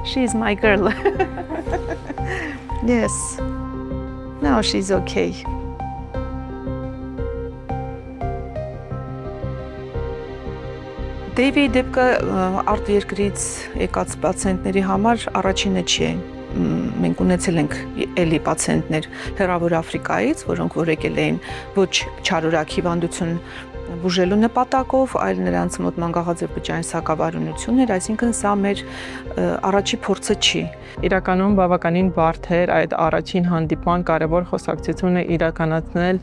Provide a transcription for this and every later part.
She is my girl. Yes. Now she's okay. Դեյվի դեպքը արտերկրից եկած պացիենտների համար առաջինը չի է։ Մենք ունեցել ենք էլի պացիենտներ Հեռավոր Աֆրիկայից, որոնք որ եկել էին ոչ չարորակ հիվանդություն բուժելու նպատակով, այլ նրանց մոտ մանկահատաձև բջջային սակավարյունություն էր, այսինքն սա մեր առաջի փորձը չի։ Իրականում բավականին բարդ էր այդ առաջին հանդիպման կարևոր խոսակցությունը իրականացնել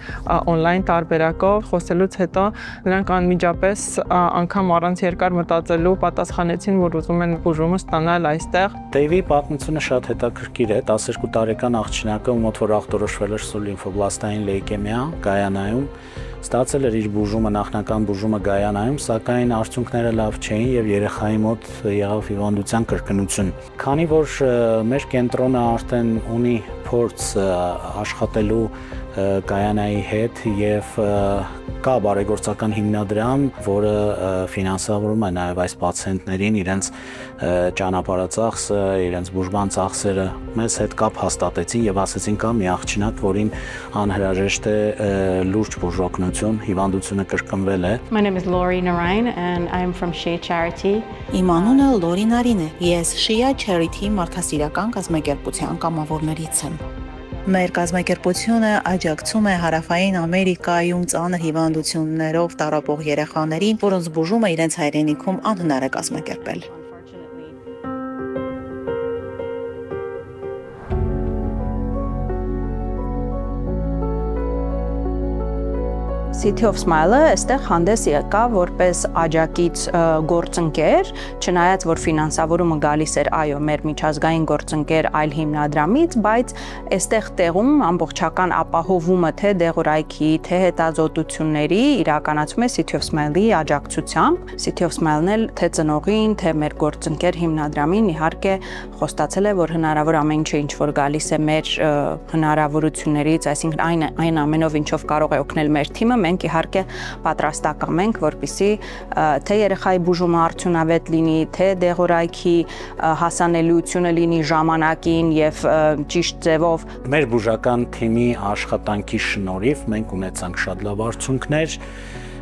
on-line տարբերակով, խոսելուց հետո նրանք անմիջապես անգամ առանց երկար մտածելու պատասխանեցին, որ ուզում են բուժումը ստանալ այստեղ։ Դեյվի պատմությունը շատ հետաքրքիր է, 12 տարեկան աղջնակը, ում մոտ որ ախտորոշվել էր սուր լիմֆոբլաստային լեյկեմիա Գայանայում, ստացել էր իր բուժումը, նախնական բուժումը Գայանայում, սակայն արդյունքները լավ չէին եւ երեխայի մոտ եղավ հիվանդության կրկնություն։ Քանի որ մեր կենտրոնը արդեն ունի փորձ աշխատելու Գայանայի հետ եւ կա բարեգործական հիմնադրամ, որը ֆինանսավորում է նաեւ այս պացիենտներին իրենց ճանապարհածախսը, իրենց բուժման ծախսերը մեզ հետ կապ հաստատեցին եւ ասեցին կա մի աղջնակ, որին անհրաժեշտ է լուրջ բուժօգնություն, հիվանդությունը կրկնվել է։ My name is Lori Narine and I'm from Shea Charity. Իմ անունը Լորի Նարին է։ Ես Shea Charity մարդասիրական կազմակերպության կամավորներից եմ։ Մեր կազմակերպությունը աջակցում է Հարավային Ամերիկայում ծանր հիվանդություններով տառապող երեխաներին, որոնց բուժումը իրենց հայրենիքում անհնար է կազմակերպել։ City of Smile-ը այստեղ հանդես եկավ որպես աջակից գործընկեր, չնայած որ ֆինանսավորումը գալիս էր այո մեր միջազգային գործընկեր այլ հիմնադրամից, բայց այստեղ տեղում ամբողջական ապահովումը թե դեղորայքի, թե հետազոտությունների իրականացում է City of Smile-ի աջակցությամբ։ City of Smile-ն էլ թե ծնողին, թե մեր գործընկեր հիմնադրամին իհարկե խոստացել է, որ հնարավոր ամեն ինչ ինչ որ գալիս է մեր հնարավորություններից, այսինքն այն ամենով ինչով կարող է օգնել մեր թիմը, մենք իհարկե պատրաստական ենք, որպեսզի թե երեխայի բուժումը արդյունավետ լինի, թե դեղորայքի հասանելիությունը լինի ժամանակին եւ ճիշտ ձևով։ Մեր բուժական թիմի աշխատանքի շնորհիվ մենք ունեցանք շատ լավ արդյունքներ,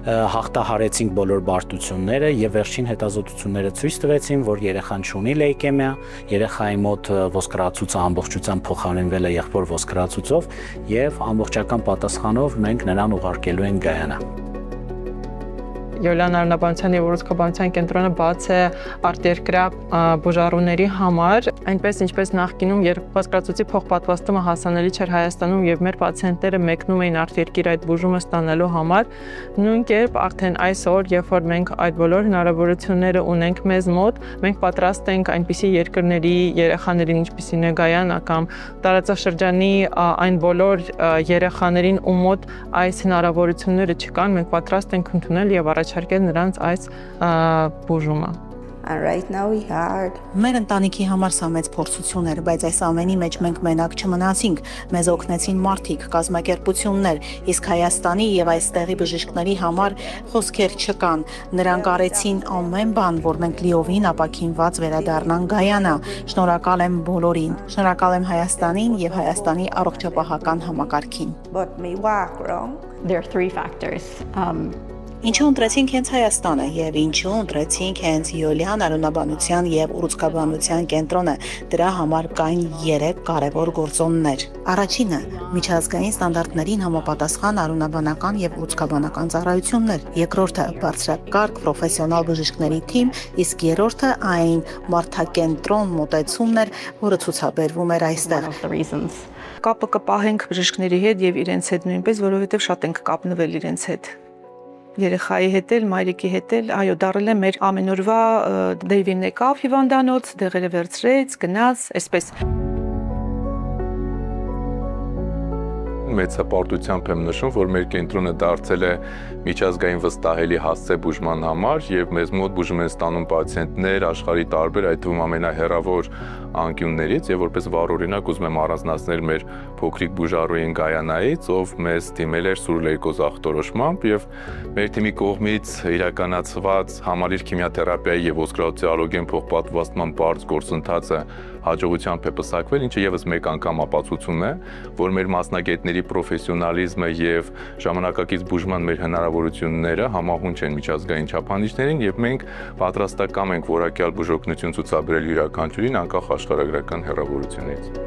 հաղթահարեցինք բոլոր բարդությունները եւ վերջին հետազոտությունները ցույց տվեցին, որ երեխան ունի լեյկեմիա, երեխայի մոտ ոսկրածուծը ամբողջությամբ փոխարինվել է եղբոր ոսկրածուծով եւ ամբողջական պատասխանով մենք նրան ուղարկելու ենք Գայանա։ Յոլիան Արնաբանության եւ Ուռուցքաբանության կենտրոնը բաց է արտերկրյա բուժառուների համար, այնպես ինչպես նախկինում, երբ ոսկրածուծի փոխպատվաստումը հասանելի չէր Հայաստանում եւ մեր պացիենտները մեկնում էին արտերկիր այդ բուժումը ստանալու համար, նույն կերպ արդեն այսօր, երբ որ մենք այդ բոլոր հնարավորությունները ունենք մեզ մոտ, մենք պատրաստ ենք այնպիսի երկրների երեխաներին, ինչպիսին է Գայանա կամ տարածաշրջանի այն բոլոր երեխաներին, ում մոտ այս հնարավորությունները չկան, մենք պատրաստ ենք ընդունել եւ առաջարկել նրանց այս բուժումը։ And right now we had Մեր ընտանիքի համար սա մեծ փորձություն էր, բայց այս ամենի մեջ մենք մենակ չմնացինք։ Մեզ օգնեցին մարդիկ, կազմակերպություններ, իսկ Հայաստանի եւ այստեղի բժիշկների համար խոսքեր չկան։ Նրանք արեցին ամեն բան, որ մենք լիովին ապաքինված վերադառնանք Գայանա։ Շնորհակալ եմ բոլորին։ Շնորհակալ եմ Հայաստանին եւ Հայաստանի առողջապահական համակարգին։ but me walk wrong. There are three factors. Ինչու ընտրեցինք հենց Հայաստանը եւ ինչու ընտրեցինք հենց Յոլիան Արոնաբանության եւ Ուռուցքաբանության կենտրոնը։ Դրա համար կային 3 կարևոր գործոններ։ Առաջինը՝ միջազգային ստանդարտներին համապատասխան արոնաբանական եւ ուռուցքաբանական ծառայություններ։ Երկրորդը՝ բարձրակարգ պրոֆեսիոնալ բժիշկների թիմ, իսկ երրորդը այն մարդակենտրոն մոտեցումն էր, որը ցուցաբերվում էր այստեղ։ Կապը կպահենք բժիշկների հետ եւ իրենց հետ նույնպես, որովհետեւ շատ ենք կապնվել իրենց հետ։ Երեխայի հետ էլ, մայրիկի հետ էլ, այո, դառել է մեր ամենօրվա Դեյվին եկավ հիվանդանոց, դեղերը վերցրեց, գնաց, այսպես։ Մեծ հպարտությամբ եմ նշում, որ մեր կենտրոնը դարձել է միջազգային վստահելի հասցե բուժման համար եւ մեզ մոտ բուժում են ստանում պացիենտներ աշխարհի տարբեր, այդ թվում ամենահեռավոր անկյուններից եւ որպես վառօրինակ ուզում եմ առանձնացնել մեր փոքրիկ բուժարուին Գայանայից, ով մեզ դիմել էր սուր լեյկոզ ախտորոշմամբ եւ մեր թիմի կողմից իրականացված համալիր քիմիաթերապիայի եւ ոսկրածիալոգեն փոխպատվաստման բարձ գործընթացը հաջողությամբ է պսակվել, ինչը եւս մեկ անգամ ապացուցում է, որ մեր մասնագետների պրոֆեսիոնալիզմը եւ ժամանակակից բուժման մեր հնարավորությունները համահունչ են միջազգային չափանիշներին եւ մենք պատրաստակամ ենք որակյալ բուժօգնություն ցուցաբերել յուրաքանչյուրին անկախ աշխարհագրական հեռավորությունից։